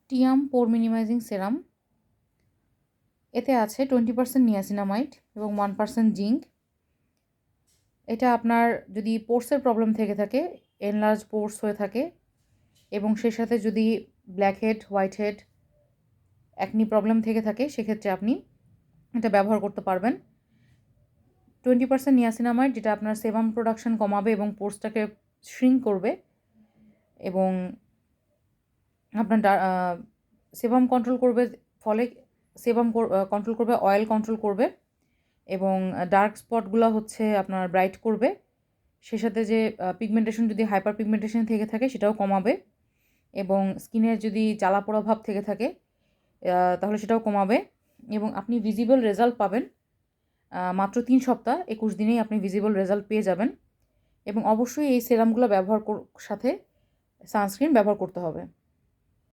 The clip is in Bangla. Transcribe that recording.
টিয়াম পোর মিনিমাইজিং সেরাম। এতে আছে 20% নিয়াসিনামাইড এবং 1% জিঙ্ক। এটা আপনার যদি পোর্সের প্রবলেম থেকে থাকে, এনলার্জ পোর্স হয়ে থাকে এবং সেই সাথে যদি black head, white head, acne problem থেকে থাকে, সেক্ষেত্রে আপনি এটা ব্যবহার করতে পারবেন। 20% নিয়াসিনামাইড, যেটা আপনার সেবাম প্রোডাকশন কমাবে এবং পোর্সটাকে শ্রিঙ্ক করবে এবং আপনার সেবাম কন্ট্রোল করবে, ফলে সেবাম কন্ট্রোল করবে, অয়েল কন্ট্রোল করবে এবং ডার্ক স্পটগুলো হচ্ছে আপনার ব্রাইট করবে। সে সাথে যে পিগমেন্টেশন, যদি হাইপার পিগমেন্টেশন থেকে থাকে, সেটাও কমাবে এবং স্কিনের যদি জ্বালা পোড়া ভাব থেকে থাকে তাহলে সেটাও কমাবে এবং আপনি ভিজিবল রেজাল্ট পাবেন। মাত্র 3 সপ্তাহ 21 দিনেই আপনি ভিজিবল রেজাল্ট পেয়ে যাবেন এবং অবশ্যই এই সেরামগুলো ব্যবহার সাথে সানস্ক্রিন ব্যবহার করতে হবে।